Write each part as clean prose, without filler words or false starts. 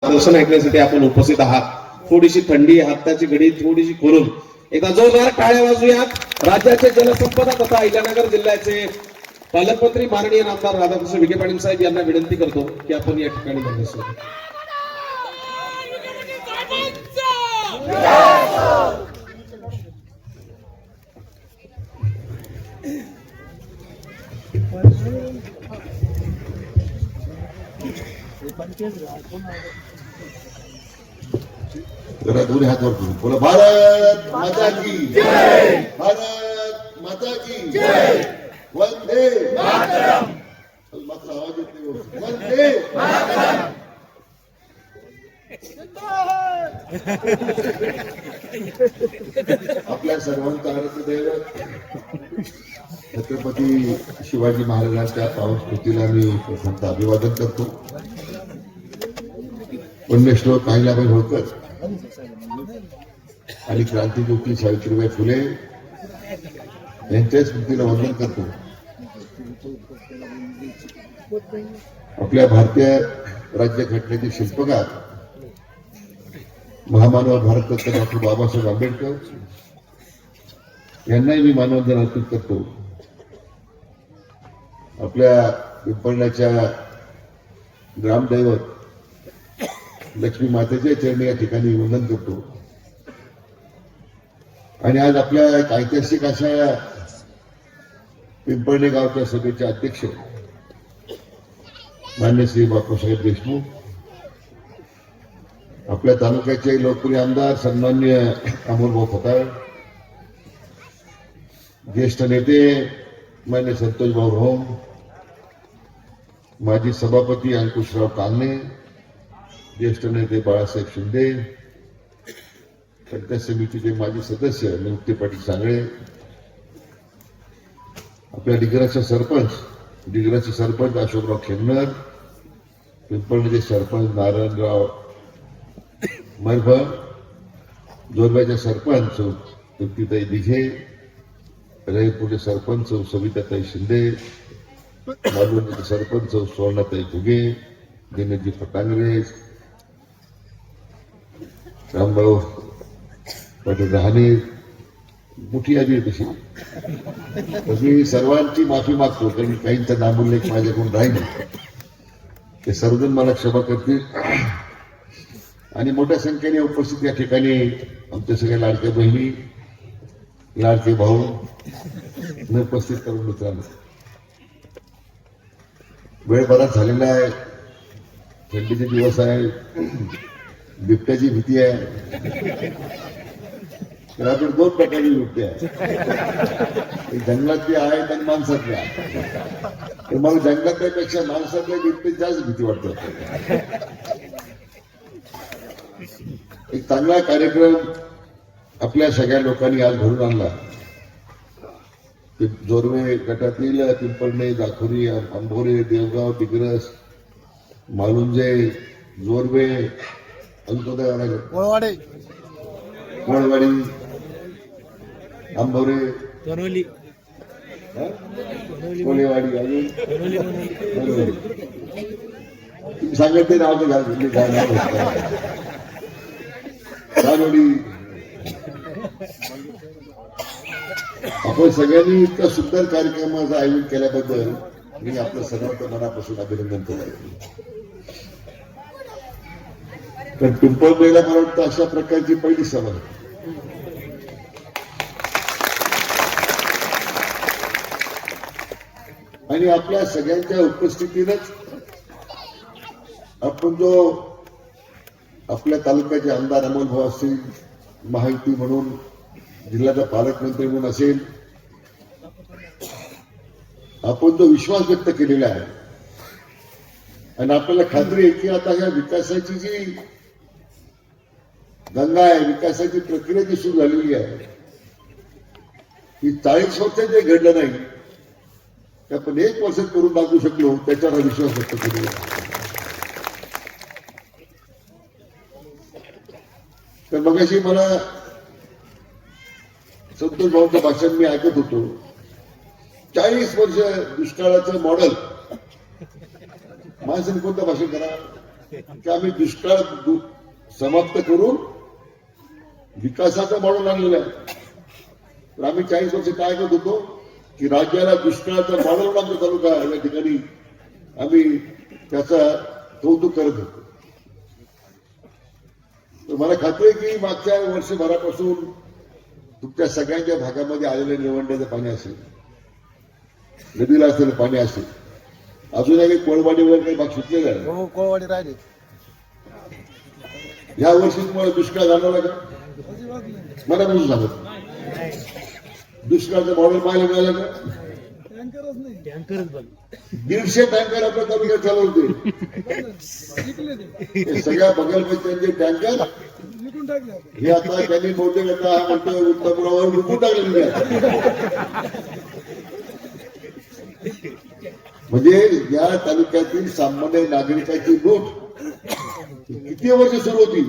दर्शन ऐकण्यासाठी आपण उपस्थित आहात। थोडीशी थंडी, हाताची घडी थोडीशी खोलून एकदा जोरदार टाळ्या वाजूयात। राज्याचे जलसंपदा तथा अहिल्यानगर जिल्ह्याचे पालकमंत्री माननीय आमदार राधाकृष्ण विखे पाटील साहेब यांना विनंती करतो की आपण या ठिकाणी बसू। जरा दोन्ही हात वर करून बोला, भारत माता की जय, भारत माता की जय, वंदे मातरम। मात्र आवाज येत नाही, वंदे मातरम। आपल्या सर्वांचा आराध्य दैवत छत्रपती शिवाजी महाराजांच्या पावन स्मृतीला मी प्रथमतः अभिवादन करतो। पुण्यश्लोक अहिल्याबाई होळकर आणि क्रांतिज्योती सावित्रीबाई फुले यांच्या स्मृतीला वंदन करतो। आपल्या भारतीय राज्यघटनेचे शिल्पकार महामानव भारतरत्न डॉक्टर बाबासाहेब आंबेडकर यांनाही मी मानवंदना अर्पित करतो। आपल्या पिंपळण्याच्या ग्रामदैवत लक्ष्मी मातेच्या चरणी या ठिकाणी वंदन करतो। आणि आज आपल्या एक ऐतिहासिक अशा पिंपळणे गावच्या सभेचे अध्यक्ष मान्य श्री बापूसाहेब देशमुख, आपल्या तालुक्याचे लोकप्रिय आमदार सन्मान्य अमोलभाऊ खताळ, ज्येष्ठ नेते मान्य संतोषभाऊ रोम, माजी सभापती अंकुशराव कांगणे, ज्येष्ठ नेते बाळासाहेब शिंदे, पंचायत समितीचे माजी सदस्य नियुक्ती पाटील सांगळे, आपल्या डिग्रसचे सरपंच अशोकराव खेमनर, पिंपळणेचे सरपंच नारायणराव मरभ, जोरब्याचे सरपंच तृप्तीताई दिघे, रहीपूरचे सरपंच सविताताई शिंदे, मालवणचे सरपंच सुवर्णाताई घुगे, दिनजी फटांगरे, रामभाऊ पाटील रहाणे, मोठी यादी आहे तशी। मी सर्वांची माफी मागतो कारण काहींचा नामोल्लेख माझ्याकडून राहील, ते सर्वजण मला क्षमा करतील। आणि मोठ्या संख्येने उपस्थित या ठिकाणी आमच्या सगळ्या लाडक्या बहिणी, लाडके भाऊ उपस्थित करून मित्रांनो, वेळ बराच झालेला आहे, थंडीचे दिवस आहे, बिबट्याची भीती आहे। तर आपण दोन प्रकारची बिबटे आहे, जंगलातली आहेत आणि माणसातली आहे। तर मला जंगलातल्यापेक्षा माणसातल्या बिबट्याची जास्त भीती वाटते। एक चांगला कार्यक्रम आपल्या सगळ्या लोकांनी आज घडून आणला। जोरवे गटातील पिंपळणे, दाखोरी, आंबोरे, देवगाव, दिग्रस, मालुंजे, जोरवे, कोळवाडी, आंबोरे, कोळेवाडी, अजून सांगितले नाव तर घालवडी। आपण सगळ्यांनी इतका सुंदर कार्यक्रमाचं आयोजन केल्याबद्दल मी आपलं सर्वांचं मनापासून अभिनंदन करतो। तर पिंपळनेरला मला वाटतं अशा प्रकारची पहिली सभा आहे। आणि आपल्या सगळ्यांच्या उपस्थितीनंच आपण जो आपल्या तालुक्याचे आमदार अमोलभाऊ असतील, महायुती म्हणून जिल्ह्याचा पालकमंत्री म्हणून असेल, आपण जो विश्वास व्यक्त केलेला आहे आणि आपल्याला खात्री आहे की आता ह्या विकासाची जी गंगा आहे, विकासाची प्रक्रिया जी सुरू झालेली आहे, ही 40 वर्षात जे घडलं नाही ते आपण 1 वर्षात करून दाखवू शकलो, त्याच्यावर विश्वास व्यक्त केलेला आहे। तर मगाशी मला संतोष भाऊंचं भाषण मी ऐकत होतो, 40 वर्ष दुष्काळाचं मॉडेल माणसाने कोणतं भाषण करा, की आम्ही दुष्काळ समाप्त करून विकासाचा मॉडेल आणलेला आहे. तर आम्ही 40 वर्ष काय करत होतो की राज्याला दुष्काळाचा मॉडेल आमचा तालुका या ठिकाणी आम्ही त्याचा कौतुक करत होतो. तर मला खात्री आहे की मागच्या वर्षभरापासून तुमच्या सगळ्यांच्या भागामध्ये आलेलं निवडण्याचं पाणी असेल, नदीला असलेलं पाणी असेल, अजूनही कोळवाडी वगैरे काही भाग सुटलेला आहे. हो, कोळवाडी राहिले. या वर्षी तुम्हाला दुष्काळ जाणवला का? मला म्हणून सांगत दुष्काळचं मॉडेल पाहायला मिळालं का? टँकरच नाही, टँकरच बंद. 150 टँकर आपल्या तालुक्यात चालवते. हे सगळ्या बगलपंचायतचे टँकर विकून टाकले. हे आता त्यांनी बहुतेक आता हा म्हणतो उत्तमपुरावर विकून टाकले. म्हणजे या तालुक्यातील सामान्य नागरिकांची लूट किती वर्ष सुरू होती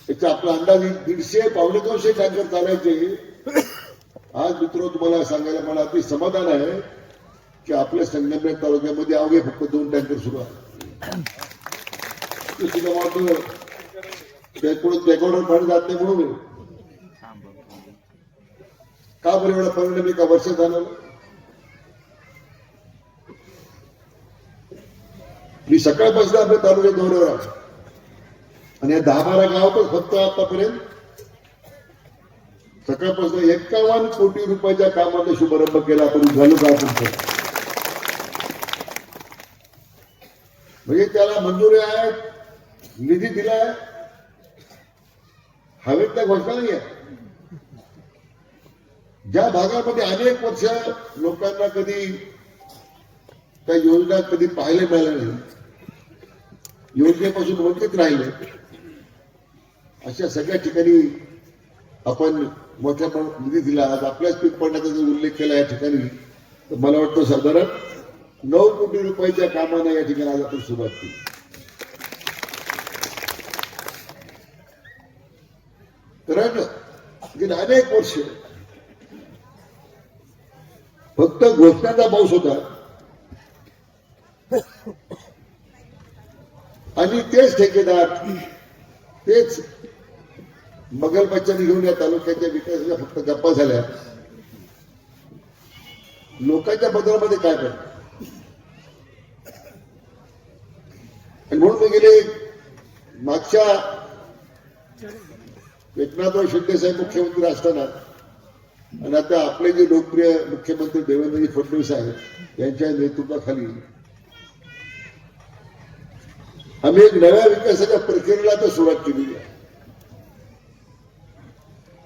त्याचा आपला अंदाज 150-200 टँकर चालायचे. आज मित्र तुम्हाला सांगायला मला अति समाधान आहे की आपल्या संगमनेर तालुक्यामध्ये अवघे फक्त 2 टँकर सुरू आहे. सुद्धा वाटतं त्याकडून पाणी जात नाही म्हणून का बरं एवढा परिणाम एका वर्षात झाला. मी सकाळपासून आपल्या तालुक्यात दौऱ्यावर आहे आणि या 10-12 गावातच फक्त आतापर्यंत सकाळपासून 51 कोटी रुपयाच्या कामाचा शुभारंभ केला. आपण झालो का आपण म्हणजे त्याला मंजुरी आहे, निधी दिलाय, हवेत त्या घोषणा नाही आहे. ज्या भागामध्ये अनेक वर्ष लोकांना कधी त्या योजना कधी पाहायला मिळाल्या नाही, योजनेपासून वंचित राहिले, अशा सगळ्या ठिकाणी आपण मोठ्या निधी दिला. आज आपल्याच पीक पडण्याचा जर उल्लेख केला या ठिकाणी तर मला वाटतं साधारण 9 कोटी रुपयाच्या कामानं या ठिकाणी आज आपण सुरुवात केली. कारण गेली अनेक वर्ष फक्त घोषणाचा पाऊस होता आणि तेच ठेकेदार तेच बगलपच्चाने घेऊन या तालुक्याच्या विकासाच्या फक्त गप्पा झाल्या. लोकांच्या बदलामध्ये काय करणार. आणि म्हणून मी गेले मागच्या एकनाथराव शिंदे साहेब मुख्यमंत्री असताना आणि आता आपले जे लोकप्रिय मुख्यमंत्री देवेंद्रजी फडणवीस आहेत यांच्या नेतृत्वाखाली आम्ही एक नव्या विकासाच्या प्रक्रियेला तर सुरुवात केली आहे.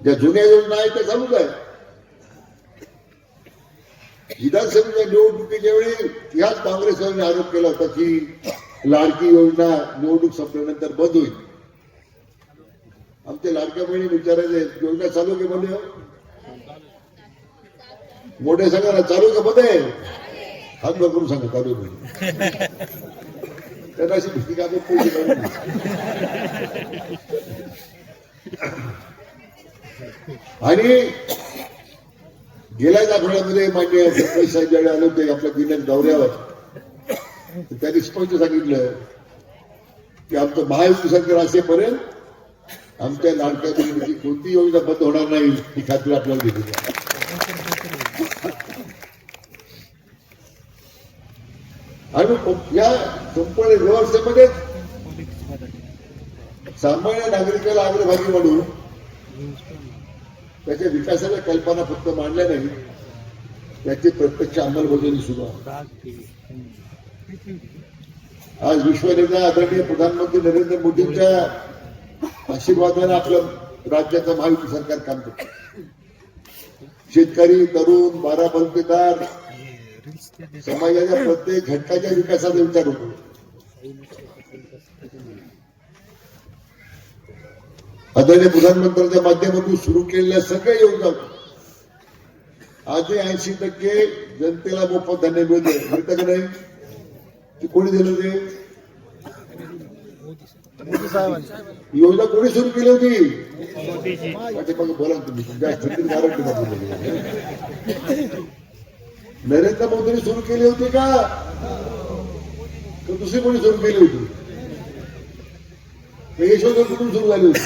ज्या जुन्या योजना आहेत त्या चालूच आहे. विधानसभेच्या निवडणुकीच्या वेळी याच काँग्रेसने आरोप केला होता की लाडकी योजना निवडणूक संपल्यानंतर बंद होईल. आमच्या लाडक्या बहिणी विचारायचे योजना चालू की बंद आहे. मोठे सांगा चालू का बंद आहे. हात वर करून सांगा चालू आहे. त्यांना अशी भीती का आणि गेल्याच आठवड्यामध्ये मान्य फडणवीस साहेब ज्यावेळी आले होते आपल्या दिनांक दौऱ्यावर त्यांनी स्पष्ट सांगितलं की आमचं महायुती सरकार असेपर्यंत आमच्या लाडक्या बहिणीची कोणती योजना बंद होणार नाही ही खात्री आपल्याला दिली आहे. आणि या संपूर्ण व्यवस्थेमध्ये सामान्य नागरिकाला अग्रभागी म्हणून त्याच्या विकासाच्या कल्पना फक्त मांडल्या नाही, त्याची प्रत्यक्ष अंमलबजावणी सुरू आहे. आज विश्वनेता आदरणीय प्रधानमंत्री नरेंद्र मोदींच्या आशीर्वादाने आपलं राज्याचं महायुती सरकार काम करतं. शेतकरी, तरुण, बाराबंदीदार समाजाच्या प्रत्येक घटकाच्या विकासाचा विचार होतो. आदरणीय प्रधानमंत्र्यांच्या माध्यमातून सुरू केलेल्या सगळ्या योजना आजही 80% जनतेला मोफत धान्य मिळतं का नाही. ते कोणी दिलं ते योजना कोणी सुरू केली होती. मग बोला तुम्ही नरेंद्र मोदींनी सुरू केली होती का. तर दुसरी कोणी सुरू केली होती. यशोधर कुठून सुरू झाली होती.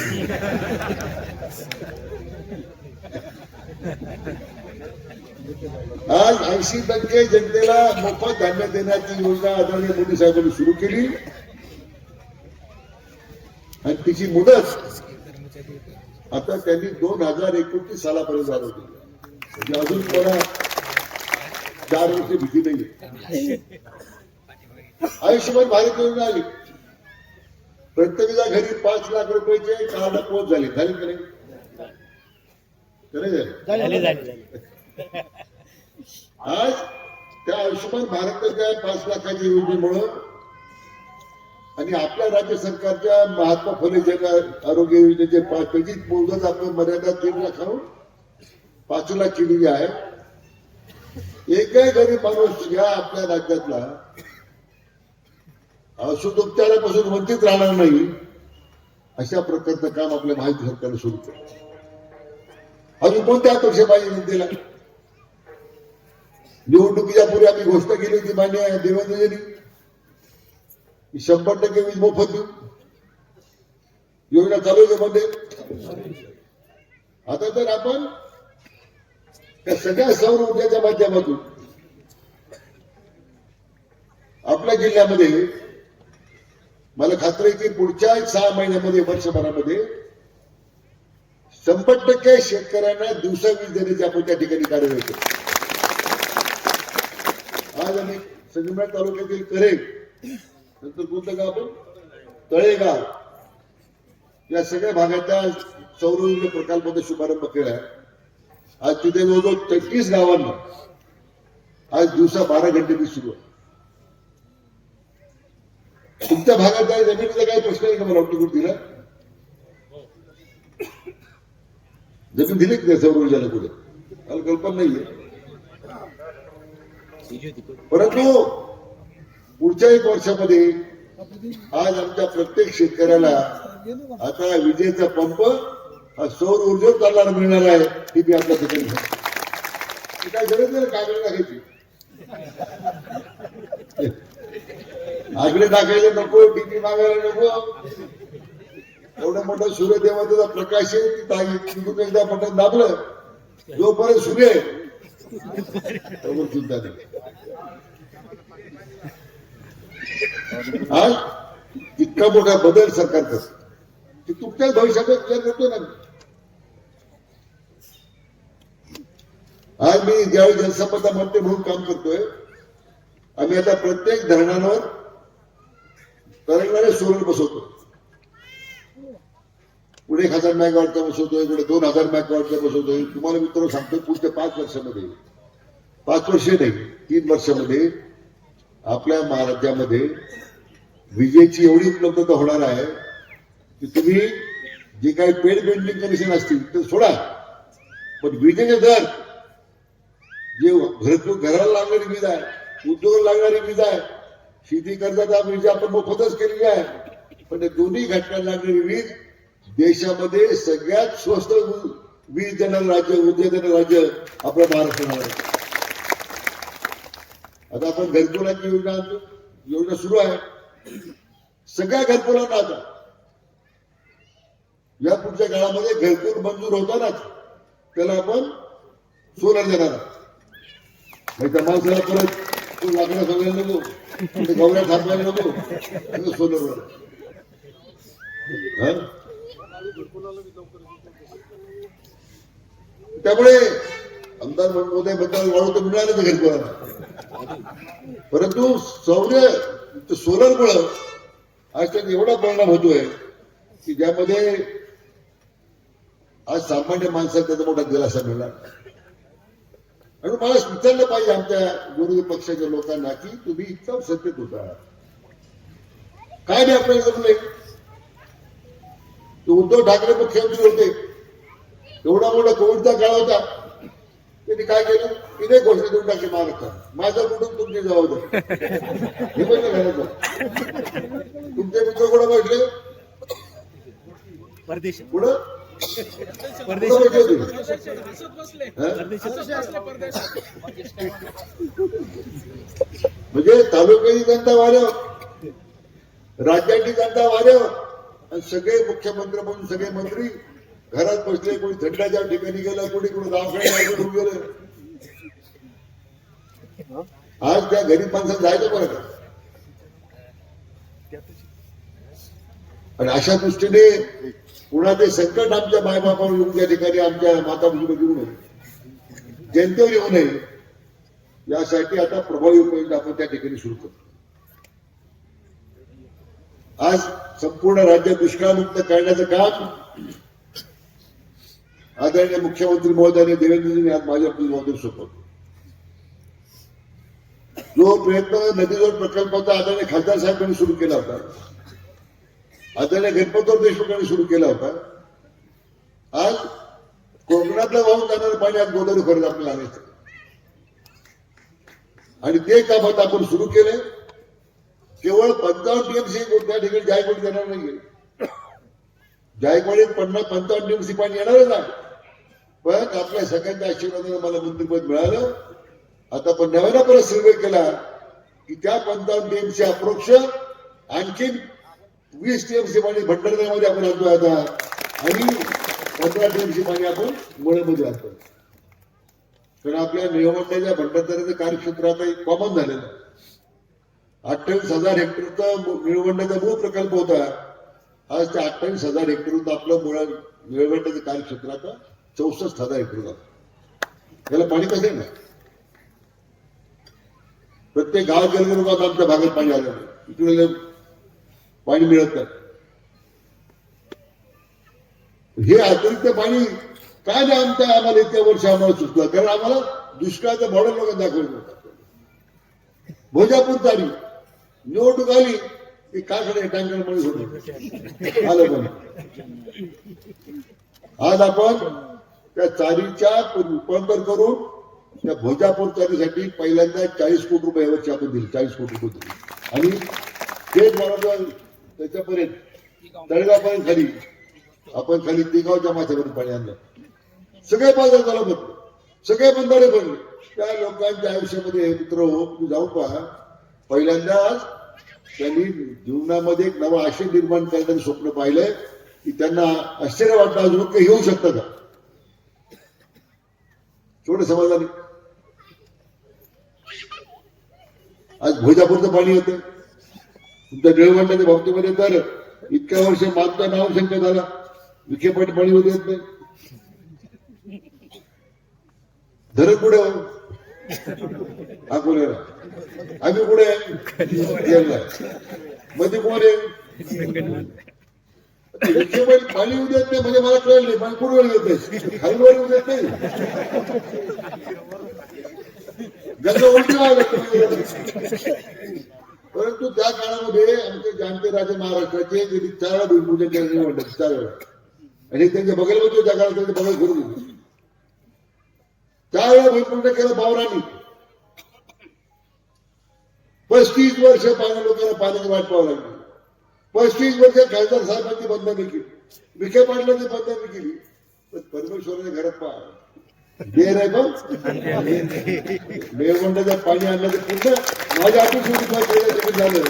आज 80% जनतेला मोफत धान्य देण्याची योजना आदरणीय मोदी साहेबांनी सुरू केली आणि तिची मुदत आता त्यांनी 2029 सालापर्यंत वाढवली. म्हणजे अजून मला 4 वर्ष भीती नाही. आयुष्यभर भारत योजना आली. प्रत्येकाच्या घरी 5 लाख रुपयाचे कार्ड पोच झाले की नाही? आज त्या आयुष्यमान भारताच्या 5 लाखाच्या योजनेमुळं आणि आपल्या राज्य सरकारच्या महात्मा फुले जन आरोग्य योजनेचे 5 पैकी मुदत आपण मर्यादा 3 लाखाहून 5 लाख केलेली आहे. एकही गरीब माणूस या आपल्या राज्यातला औषधोपचारापासून वंचित राहणार नाही अशा प्रकारचं काम आपल्या माहिती सरकारने सुरू केलं. अजून कोणत्या अपेक्षा पाहिजे जनतेला? निवडणुकीच्या पूर्वी आम्ही घोषणा केली होती मान्य देवेंद्रजींनी 100% वीज मोफत देऊ. योजना चालू आहे मध्ये. आता तर आपण त्या सगळ्या सौर ऊर्जेच्या माध्यमातून आपल्या जिल्ह्यामध्ये मला खात्री आहे की पुढच्या 6 महिन्यामध्ये वर्षभरामध्ये 100% शेतकऱ्यांना दिवसा वीज देण्याची आपण त्या ठिकाणी कार्यवाही करू. आज आम्ही संगमेश्वर तालुक्यातील करे नंतर कोणतं गाव आपण तळेगाव या सगळ्या भागाच्या सौर ऊर्जा प्रकल्पाचा शुभारंभ केला. आज तिथे जवळजवळ 33 गावांना आज दिवसा 12 घंटे वीज सुरू आहे. तुमच्या भागात जमिनीचा काही प्रश्न आहे का? मला वाटतं कुठे दिला जमीन दिली की सौर ऊर्जाला कुठे? मला कल्पना नाहीये. परंतु पुढच्या 1 वर्षामध्ये आज आमच्या प्रत्येक शेतकऱ्याला आता विजेचा पंप हा सौर ऊर्जेवर चालणार मिळणार आहे. ही मी आपल्या ठिकाणी काय गरज नाही कागद टाकायची. आगडे टाकायला नको, टीपी मागायला नको. एवढं मोठं सूर्यदेवाचा प्रकाश आहे तिथून एकदा बटन दाबलं जोपर्यंत सूर्य चिंता नाही. आज इतका मोठा बदल सरकार करत की तुमच्याच भविष्याचा विचार करतो ना. आज मी ज्यावेळी जलसंपदा मंत्री म्हणून काम करतोय आम्ही आता प्रत्येक धरणांवर तरंगणारे सोलर बसवतो. पुढे 1000 मेगावॉटचा बसवतोय, पुढे 2000 मेगावॉटचा बसवतोय. तुम्हाला मित्र सांगतो पुढच्या 5 वर्षामध्ये 5 वर्षे नाही 3 वर्षामध्ये आपल्या राज्यामध्ये विजेची एवढी उपलब्धता होणार आहे की तुम्ही जे काही पेड पेंडिंग कनेक्शन असतील ते सोडा, पण विजेचे दर जे घराला लागणारी वीज आहे, उद्योगाला लागणारी वीज आहे, शेती कर्जाचा वीज आपण मोफतच केलेली आहे, पण दोन्ही घटकांना लागणारी वीज देशामध्ये सगळ्यात स्वस्त वीज देणारं राज्य, ऊर्जा देणारं राज्य आपलं महाराष्ट्र आहे. आता आपण घरकुलांची योजना सुरू आहे. सगळ्या घरकुलांना आता या पुढच्या काळामध्ये घरकुल मंजूर होतानाच त्याला आपण सोलर देणार. त्या माणसाला परत लाकडं सगळ्याला नको, गवऱ्या थांबवायला नको, सोलरवर. त्यामुळे आमदार महोदय बद्दल वाढवतं मिळालं तर घरकुलांना, परंतु सोलरमुळं आज त्याचा एवढा परिणाम होतोय की ज्यामध्ये आज सामान्य माणसाला त्याचा मोठा दिलासा मिळाला. आणि मला विचारलं पाहिजे आमच्या विरोधी पक्षाच्या लोकांना की तुम्ही इतका सत्तेत होता, काय नाही आपल्याला जमले? उद्धव ठाकरे मुख्यमंत्री होते, एवढा मोठा कोविडचा काळ होता, त्यांनी काय केलं? तिने घोषणा देऊन टाकली महाराष्ट्रात माझं कुटुंब तुमची जबाबदारी. हे बघितलं घराचं. तुमचे मित्र कुठं बसले? परदेश. कुठं म्हणजे तालुक्याची जनता वाढव राज्याची जनता वाऱ्यावर आणि सगळे मुख्यमंत्री म्हणून सगळे मंत्री घरात बसले, कोणी थंडाच्या ठिकाणी गेलं, कोणी दवाखान्यात गेलं. आज त्या गरीब माणसाला जायचं बरं का. आणि अशा दृष्टीने पुन्हा ते संकट आमच्या मायबापावर येऊन त्या ठिकाणी आमच्या माता भगिनीवर येऊ नये, जनतेवर येऊ नये, यासाठी आता प्रभावी उपाययोजना आपण त्या ठिकाणी सुरू करतो. आज संपूर्ण राज्य दुष्काळमुक्त करण्याचं काम आदरणीय मुख्यमंत्री महोदयांनी देवेंद्रजींनी आज माझ्या महोदय सोपवतो. जो प्रयत्न नदीजोड प्रकल्पाचा आदरणीय खासदार साहेबांनी सुरू केला होता, आदरणीय गणपतराव देशमुखांनी सुरू केला होता, आज कोकणातलं वाहून जाणारं पाणी आज गोदावरी खोऱ्यात आपल्याला आणायचं आणि ते काम आता आपण सुरू केलंय. केवळ 55 टीएमसी त्या ठिकाणी जायकवाडी देणार नाहीये. जायकवाडीत 55 टीएमसी पाणी येणारच आहे. पण आपल्या सगळ्यांच्या आशीर्वादाने मला मंत्रिपद मिळालं. आता पण नव्यानं परत सर्वे केला की त्या 55 टीएमसी अप्रोक्ष आणखी 20 टीएमसी पाणी भंडारदऱ्यामध्ये आपण आणतोय आता आणि 15 टीएमसी पाणी आपण मुळेमध्ये आणतोय. कारण आपल्या निळवंड्याच्या भंडारदऱ्याचं कार्यक्षेत्र आता कॉमन झालेलं आहे. 28,000 हेक्टरचा निळवंड्याचा मूळ प्रकल्प होता. आज त्या 28,000 हेक्टरहून आपलं मुळा निळवंड्याचं कार्यक्षेत्र आता 64,000 हेक्टर झालं. त्याला पाणी कसं आहे ना, प्रत्येक गाव गेलं तर आमच्या भागात पाणी आलं नाही, इकडे पाणी मिळत नाही. हे अतिरिक्त पाणी काय नाही आम्हाला इतक्या वर्ष आम्हाला सुचलं, कारण आम्हाला दुष्काळाचं मॉडेल लोकांना दाखवलं होतं. भोजापूर तारी निवडणूक आली की काय कडे टँकर मध्ये सोडलं आलं पाणी. आज आपण त्या चारीच्या रूपांतर करून त्या भोजापूर चारीसाठी पहिल्यांदा 40 कोटी रुपये यावरची आपण दिली, 40 कोटी रुपये दिली. आणि तेच बरोबर त्याच्यापर्यंत तळगावपर्यंत खाली आपण खाली तिगावच्या माथ्यापर्यंत पाणी आणलं. सगळे बाजार झाला बघतो, सगळे बंधारे भरले. त्या लोकांच्या आयुष्यामध्ये मित्र हो, तुम्ही जाऊन पहा, पहिल्यांदाच त्यांनी जीवनामध्ये एक नवा आशय निर्माण करण्याचं स्वप्न पाहिलंय की त्यांना आश्चर्य वाटतं अजून काही येऊ शकतं का. थोडं समाधानी आज भोजापूरचं पाणी येतं तुमच्या निळवंड्याच्या बाबतीमध्ये. तर इतक्या वर्ष मागचा नाव शंका झाला, विखेपाटी पाणी होत येत नाही. धरण कुठे हो अकोल्याला, आम्ही कुठे मध्ये कोण आहे विखेपाटी पाणी येऊ देत नाही. म्हणजे मला कळलं नाही पाणी कुठे येत नाही, खालीवर येऊ देत नाही. गंगा उलटी व्हायला. परंतु त्या काळामध्ये आमचे जाणते राजे महाराष्ट्राचे गेली 4 वेळा भूमिपूजन केलं म्हणतात, 4 वेळा. आणि त्यांच्या बघायला होतो त्या काळात त्यांचे बघायला करू देतो. 4 वेळा भूमिपूजन केलं बावरांनी. 35 वर्ष पाणी लोकांना पाण्याची वाट पाहावं लागली. 35 वर्ष खासदार साहेबांनी बंधने केली, विखे पाटलांनी बंधने केली. पण परमेश्वराने घरात पहा देर आहे बघ, निळवंड्याचं पाणी आणलं तर पूर्ण माझ्या ऑफिस झालं.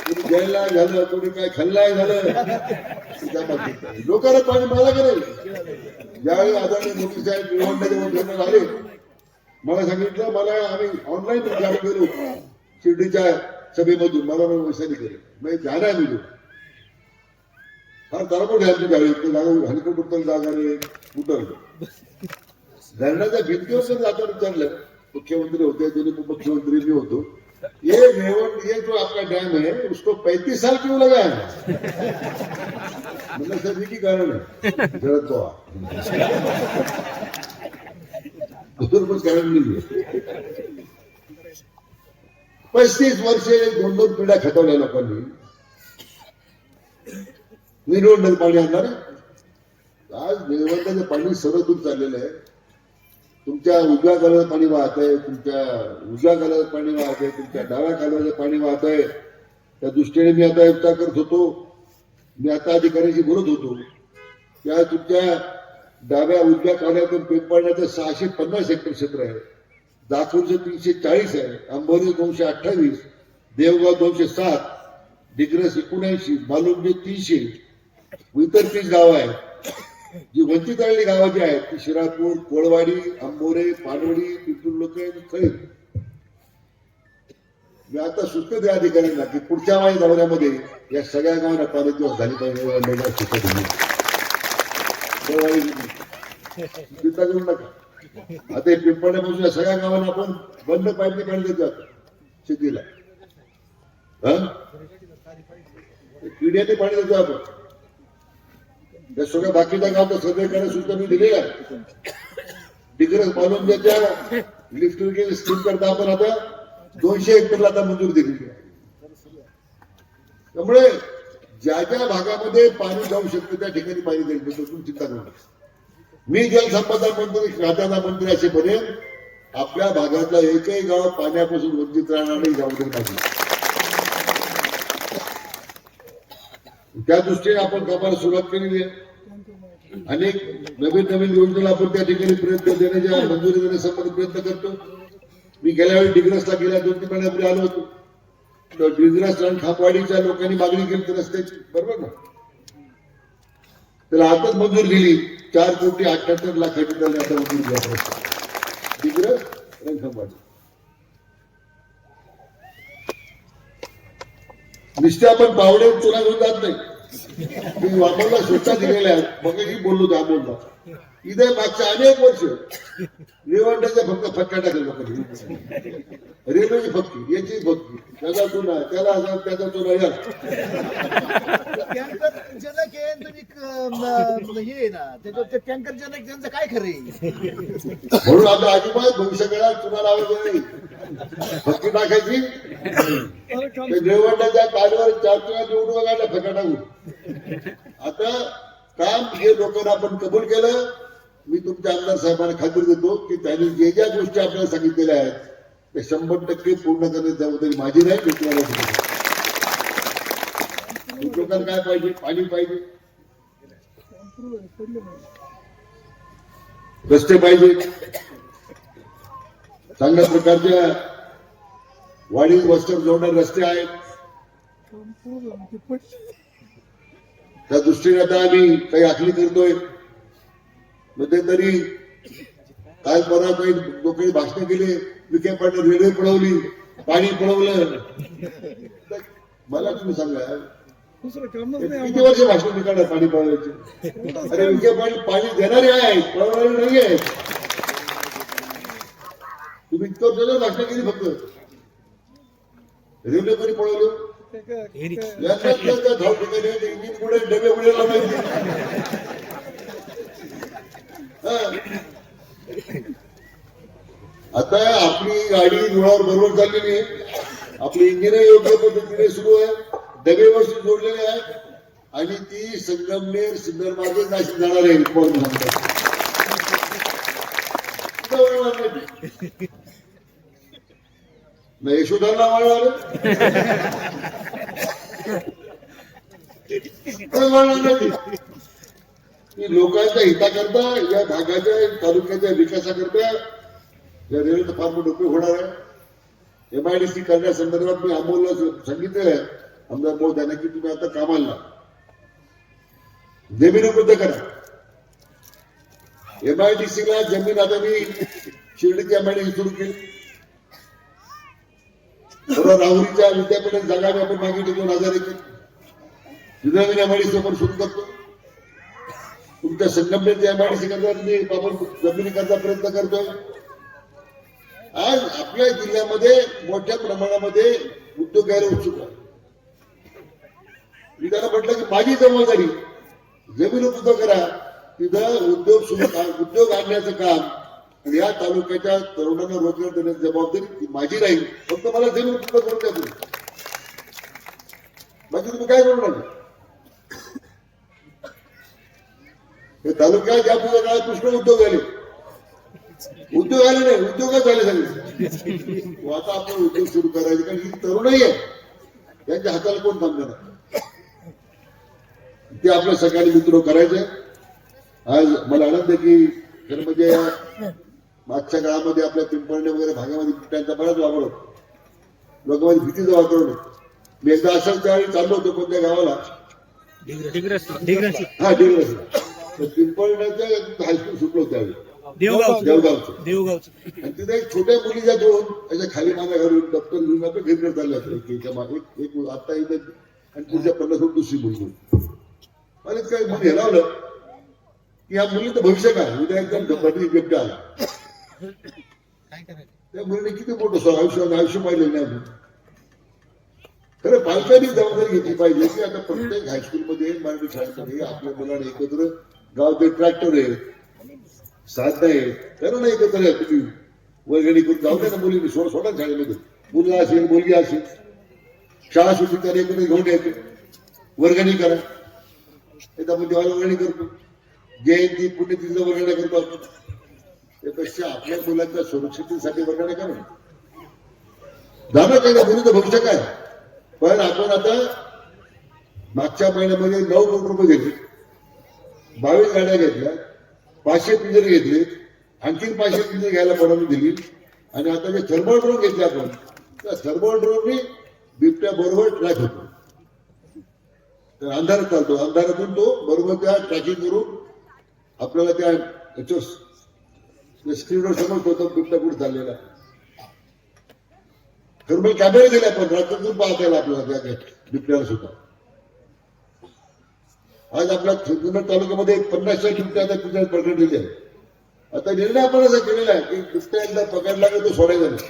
कोणी जायला झालं, कोणी काय खाल्लाय झालं. लोकांना पाणी मला करेल. ज्यावेळी आदरणीय मोदी साहेब निळवंड्याच्या आले, मला सांगितलं, मला आम्ही ऑनलाईन जाहीर केलो शिर्डीच्या सभेमधून, मला वैशाली करेल मी जाणार मी फार तरापट घ्यायची त्यावेळी जागा हलकं जागा रे उतरलं. धरणाच्या भिंतीवर जर जाता विचारलं, मुख्यमंत्री होते, दोन्ही उपमुख्यमंत्री भी होतो, ये जो आपका डैम है उसको 35 साल क्यों लगा है. मतलब सर की कारण है शरद पवार, कुछ कारण नहीं है. 35 वर्षे 2-2 पिढ्या खतवल्या लोकांनी. निळवंड्याचं पाणी आणणार. आज निळवंड्याचं पाणी सर्व दूर चाललेलं आहे. तुमच्या उजव्या कालव्यात पाणी वाहत आहे, तुमच्या उजव्या कालव्यात पाणी वाहत आहे, तुमच्या डाव्या कालव्यात पाणी वाहत आहे. त्या दृष्टीने मी आता एकता करत होतो, मी आता अधिकाऱ्यांशी बोलत होतो. त्या तुमच्या डाव्या उजव्या कालव्यातून पेंपाळण्याचं 650 हेक्टर क्षेत्र आहे. दाखवूरचं 340 आहे, अंबोली 228, देवगाव 207, डिग्रस 79, मालुंगे 300, इतर 30 गावं आहेत. जी वंचित आलेली गावं जी आहेत ती शिरापूर, कोळवाडी, आंबोरे, पानवडी, पिंपुर्लोकन, खैर. मी आता सुचतो त्या अधिकाऱ्यांना की पुढच्या माझ्या दौऱ्यामध्ये या सगळ्या गावांना पाण्याची व्यवस्था झाली पाहिजे. चिंता करू नका. आता हे पिंपळण्यापासून या सगळ्या गावांना आपण बंद पाईपने पाणी देतो शेतीला. पिढ्याने पाणी देतो आपण. या सगळ्या बाकीच्या गावाचा सर्वे करायला सुद्धा मी दिलेला आहे. डिग्रस पालून ज्याच्या लिफ्ट इरिगेशन स्कीम करता आपण आता 200 हेक्टरला आता मंजूर दिलेली आहे. त्यामुळे ज्या ज्या भागामध्ये पाणी जाऊ शकतं त्या ठिकाणी पाणी देईल. तुम्ही चिंता करू नका. मी जलसंपदा मंत्री, खात्याचा मंत्री असेपर्यंत आपल्या भागातला एकही गाव पाण्यापासून वंचित राहणार नाही, जबाबदारी पाहिजे. त्या दृष्टीने आपण कामाला सुरुवात केलेली आहे. अनेक नवीन नवीन योजनेला आपण त्या ठिकाणी प्रयत्न देण्याच्या मंजुरी देण्यासंबंधी प्रयत्न करतो. मी गेल्या वेळी डिग्रसला गेल्या 2-3 महिन्यापूर्वी आलो होतो. तर डिग्रस आणि खापवाडीच्या लोकांनी मागणी केली रस्त्याची, बरोबर ना. त्याला आताच मंजूर दिली. 4,78,00,000 आता मंजूर दिला डिग्रस आणि खापवाडी. नुसते आपण पावडे चुना घेऊन जात नाही. मी वापरला स्वच्छता दिलेल्या आहेत. मग बोललो त्या बोलला इथे मागच्या अनेक वर्ष रेवंड्याच्या फक्त फटका टाकले लोकांनी. रेल्वेची फक्की, याची फक्की, त्याचा चुना, त्याला त्याचा चुना या. टँकर जनक आहे तुम्ही हे ना त्याचं टँकर जनक त्यांचं काय खरं आहे. म्हणून आता अजिबात भविष्यकाळात चुना लावायचं नाही. फक्की टाकायची. रेवंड्याच्या कालवर 4 चुना निवडून बघायला फटका टाकू. आता काम हे लोकांना आपण कबूल केलं. मी तुमच्या आमदार साहेबांना खात्री देतो की त्यांनी जे ज्या गोष्टी आपल्याला सांगितलेल्या आहेत ते 100% पूर्ण करण्याची जबाबदारी माझी नाही. लोकांना काय पाहिजे? पाणी पाहिजे, रस्ते पाहिजे, चांगल्या प्रकारच्या वाडी वस्त्र जोडणारे रस्ते आहेत. त्या दृष्टीने आता आम्ही काही आखणी करतोय. मध्यंतरी काल परवा काही लोकांनी भाषण केले. विखे पाटील रेल्वे पळवली, पाणी पळवलं. मला तुम्ही सांगा किती वर्ष भाषण मी काढणार पाणी पळवायचे? अरे विखे पाटील पाणी देणारे आहेत, पळवणारे नाही आहेत. तुम्ही इतकं वर्ष भाषण केली फक्त. रेल्वे कधी पळवलं? डबे उडेला माहिती. आता आपली गाडी रुळावर बरोबर चाललेली आहे. आपली इंजिन योग्य पद्धतीने सुरू आहे. डबे व्यवस्थित जोडलेले आहेत आणि ती संगमनेर सिन्नर मार्गे नाशिक जाणार आहे. यशोधरला वळणार लोकांच्या हिताकरता, या भागाच्या तालुक्याच्या विकासाकरता या रेल्वेचा फार मोठा उपयोग होणार आहे. MIDC करण्यासंदर्भात मी अमोलला सांगितलेलं आहे, आमदार महोदयांना, की तुम्ही आता कामाला जमीन उपलब्ध करा. MIDC ला जमीन आता मी शिर्डीची MIDC सुरू केली. राहुरीच्या विद्यापीठात जागा आपण मागितली 2000 एकर. नवीन MIDC आपण सुरू करतो. तुमच्या संगमनेरच्या MIDC करता आपण जमिनी करता प्रयत्न करतोय. आज आपल्या जिल्ह्यामध्ये मोठ्या प्रमाणामध्ये उद्योग यायला उत्सुक आहे. मी त्यांना म्हटलं की माझी जबाबदारी जमीन उपलब्ध करा, तिथं उद्योग आणण्याचं काम आणि या तालुक्याच्या तरुणांना रोजगार देण्याची जबाबदारी माझी राहील. फक्त मला जमीन उपलब्ध करून द्या तुम्ही. बाकी तुम्ही काय करू नका. हे तालुक्यात यापुढे काळात पुष्कळ उद्योग आले. उद्योग आले नाही, उद्योगच झाले सगळे. आता आपण उद्योग सुरू करायचे, कारण ही तरुणही आहे, त्यांच्या हाताला कोण थांबणार. ते आपल्या सगळ्यांनी मित्र करायचे. आज मला आनंद आहे की खरं म्हणजे मागच्या काळामध्ये आपल्या पिंपळणे वगैरे भागामध्ये बिबट्यांचा बराच वापर होता. लोकांमध्ये भीतीचं वातावरण होतं. मी एकदा असंच त्यावेळी चाललो होतो कोणत्या गावाला, हा डिग्रस, पिंपळण्याचं हायस्कूल सुटलो त्यावेळी, देवगावचं. आणि तिथे एक छोट्या मुलीच्या दोन त्याच्या खाली मागे घालून दप्तर घेऊन आपण घरी चालल्या एक आता इथे आणि पुढच्या 50 फूट दुसरी मुलगी. मला काय मुली हेलावलं की या मुलीचं भविष्य काय, उद्या एकदम धपाटी बिबट्या आला, त्या मुलीने किती मोठं आयुष्य पाहिलं नाही अजून. खरं पालकांनी जबाबदारी घेतली पाहिजे की आता प्रत्येक हायस्कूलमध्ये मराठी शाळेमध्ये आपल्या मुलांना एकत्र गावचे ट्रॅक्टर आहे, साधन आहे, करा ना एकत्र आहे, तुम्ही वर्गणी करून जाऊ द्या ना मुलींनी, सोडा शाळेमध्ये, मुलगा असेल मुलगी असेल, शाळा सुट्टी त्याला एकत्र घेऊन यायचे, वर्गणी करा. एकदा आपण देवाला वर्गणी करतो, जयंती पुण्यतिथीला वर्गण्या करतो आपण, त्यापेक्षा आपल्या मुलांच्या सुरक्षिततेसाठी वर्गण्या करा जाणं. काही ना मुलीचं भविष्य काय. पण आपण आता मागच्या महिन्यामध्ये 9 कोटी रुपये घेतले, 22 गाड्या घेतल्या, 500 पिंजरे घेतले, आणखीन 500 पिंजरे घ्यायला परवानगी दिली. आणि आता जे थर्मल ड्रोन घेतले आपण, त्या थर्मल ड्रोननी बिबट्या बरोबर ट्रॅक होतो, तर अंधारात चालतो, अंधारातून तो बरोबर त्या ट्रॅकिंग करून आपल्याला त्या स्क्रीनवर समजतो तो बिबट्या कुठे चाललेला. थर्मल कॅमेरे दिले आपण, रात्रीतून पाहता येईल आपल्याला त्या बिबट्याला सुद्धा. आज आपल्या जुन्नर तालुक्यामध्ये 50 बिबट्या आता पिंजऱ्यात पकडलेले आहे. आता निर्णय आपण असा केलेला आहे की बिबट्या एकदा पकडला की तो सोडायचा नाही.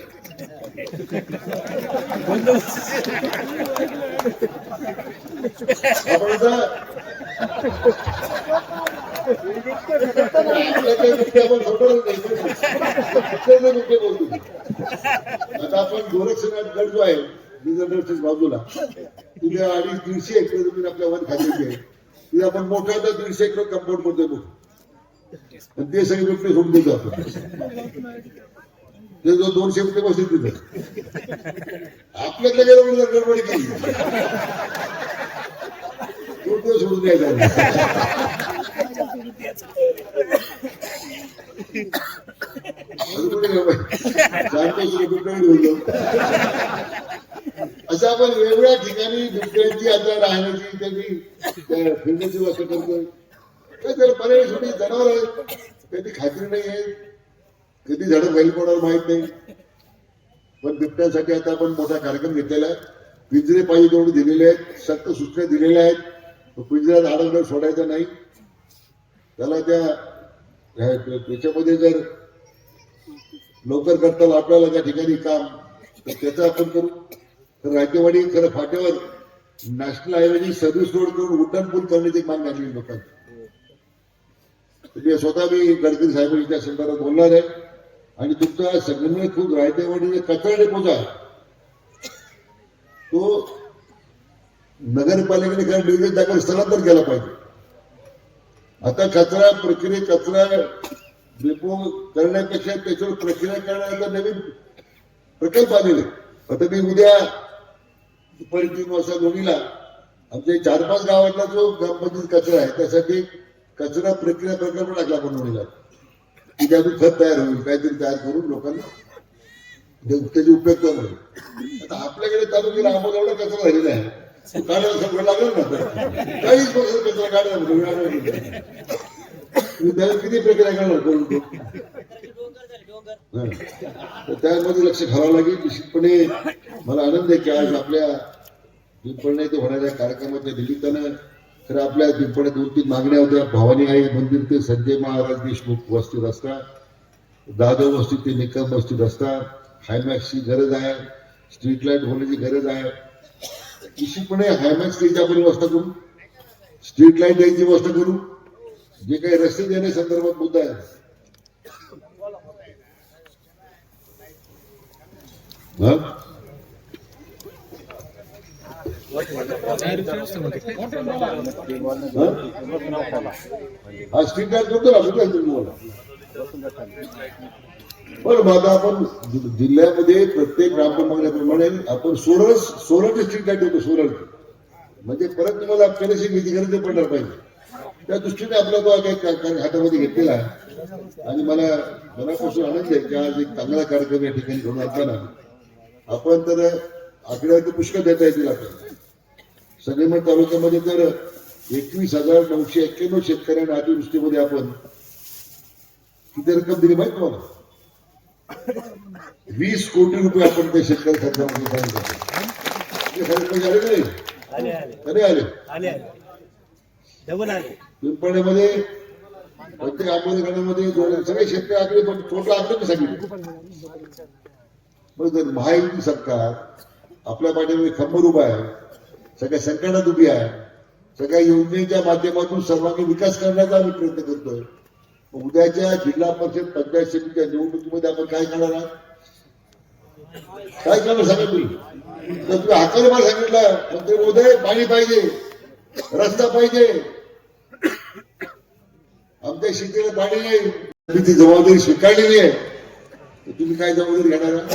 आपण आता आपण गोरक्षनाथ गड जो आहे रिझर्व्हच्या बाजूला, तिथे 250-300 हेक्टर जमीन आपल्या वन खात्याची आहे. तिथे आपण मोठा 150 एकर कंपाऊंड करतोय मोठं, आणि ते सगळे बिबटे सोडून देतो आपण. ते जो 200 बिबटे बसले तिथं आपल्यातल्या गेलं म्हणून गडबडी केली, तो सोडून द्यायचा. असं आपण वेगवेगळ्या ठिकाणी बिबट्यांची आता राहण्याची त्यांची फिरण्याची व्यवस्था करतोय. त्याला पर्याय थोडी जनावर आहेत, कधी खात्री नाही आहे, कधी झाडं बैल कोणाला माहित नाही. पण बिबट्यांसाठी आता आपण मोठा कार्यक्रम घेतलेला आहे. पिंजरे पाहिजे तेवढे दिलेले आहेत, सक्त सूचना दिलेल्या आहेत. पिंजऱ्यात आडवडं सोडायचं नाही. त्याला त्याच्यामध्ये जर लवकर करता आलं आपल्याला त्या ठिकाणी काम, तर त्याचं आपण करू. तर राजेवाडी खरं फाट्यावर नॅशनल हायवेची सर्व्हिस रोड करून उड्डाण पूल करण्याची मागणी आली लोकांची. म्हणजे स्वतः मी गडकरी साहेबांच्या संदर्भात बोलणार आहे. आणि तुमचा संगमनेर खूप रायतेवाडी कचरा डेपोचा आहे, तो नगरपालिकेने काही डिव्हिजन जागेवर स्थलांतर केला पाहिजे. आता कचरा डेपो करण्यापेक्षा त्याच्यावर प्रक्रिया करण्याचा नवीन प्रकल्प आलेले. आता मी उद्या दुपारी 3 वाजता दोन्हीला आमच्या 4-5 गावातला जो ग्रामपंचायत कचरा आहे त्यासाठी कचरा प्रक्रिया प्रकल्प टाकला आपण दोन्हीला, की त्यातून खत तयार होईल, काहीतरी तयार करून लोकांना त्याची उपयोग होईल. आता आपल्याकडे तालुक्याला आम्हाला एवढा कचरा झालेला आहे, काढायला सगळं लागलं ना, 40% कचरा काढायला त्याला किती प्रक्रिया करणार करून तो. तर त्यामध्ये लक्ष घालावं लागेल. निश्चितपणे मला आनंद आहे की आज आपल्या पिंपळणे इथे होणाऱ्या कार्यक्रमाच्या निमित्तानं खरं आपल्या पिंपळण्यात 2-3 मागण्या होत्या. भवानी आई मंदिर ते संजय महाराज देशमुख वस्ती रस्ता, दादव वस्ती ते निकम वस्ती रस्ता, हायमॅक्सची गरज आहे, स्ट्रीट लाईट होण्याची गरज आहे. निश्चितपणे हायमॅक्स द्यायची आपण व्यवस्था करू, स्ट्रीट लाईट द्यायची व्यवस्था करू. जे काही रस्ते देण्यासंदर्भात मुद्दा आहे हा स्ट्रीट लाईट करतो ना तुम्हाला. बरं मग आता आपण जिल्ह्यामध्ये प्रत्येक ग्रामपंचायतीप्रमाणे आपण सोलरची स्ट्रीट लाईट देतो. सोलर म्हणजे परत तुम्हाला पेरेशी भीती गरज पडणार पाहिजे. त्या दृष्टीने आपला तो हातामध्ये घेतलेला आहे. आणि मला मनापासून आनंद आहे की आज एक चांगला कार्यक्रम या ठिकाणी घेऊन असताना आपण तर आकड्यावरती पुष्कळ देता येतील आपल्याला. संगमेश्वर तालुक्यामध्ये तर 21,991 शेतकऱ्यांना अतिवृष्टीमध्ये आपण किती रक्कम दिली माहित तुम्हाला? 20 कोटी रुपये आपण त्या शेतकरी खात्यामध्ये आले नाही आले पिंपळण्यामध्ये प्रत्येक आंबोलीगडामध्ये सगळे शेतकरी आकडे पण छोटे आकडे पण सांगितले. पण जर महायुती सरकार आपल्या पाठीमध्ये खंबीर उभा आहे, सगळ्या संकटात उभी आहे, सगळ्या योजनेच्या माध्यमातून सर्वांगीण विकास करण्याचा आम्ही प्रयत्न करतोय. उद्याच्या जिल्हा परिषद पंचायत समितीच्या निवडणुकीमध्ये आपण काय करणार आहात? काय करणार सांगा तुम्ही? तर तुम्ही हाताने मला सांगितलं मंत्री महोदय पाणी पाहिजे, रस्ता पाहिजे, आमच्या शेतीला पाणी नाही, मी ती जबाबदारी स्वीकारलेली आहे. तर तुम्ही काय जबाबदारी घेणार आहात?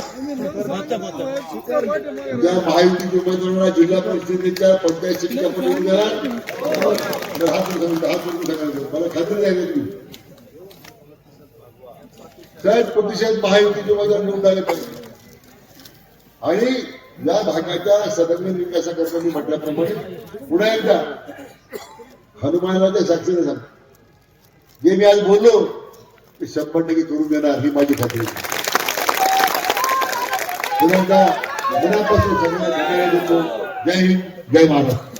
उद्या महायुतीच्या उमेदवारांना जिल्हा परिषदेच्या पंचायत समितीच्या पण येऊन गेला तर सांगायचं मला खात्री द्यायला तुम्ही त्याच प्रतिशत महायुतीचे उमेदवार निवडून आले पाहिजे. आणि या भागाच्या सर्वांगीण विकासाकरता मी म्हटल्याप्रमाणे पुन्हा एकदा हनुमानाच्या साक्षीने सांग जे मी आज बोललो ते 100% करून देणार ही माझी खात्री. पुन्हा एकदा मनापासून सगळ्यांना धन्यवाद देतो. जय हिंद, जय महाराष्ट्र.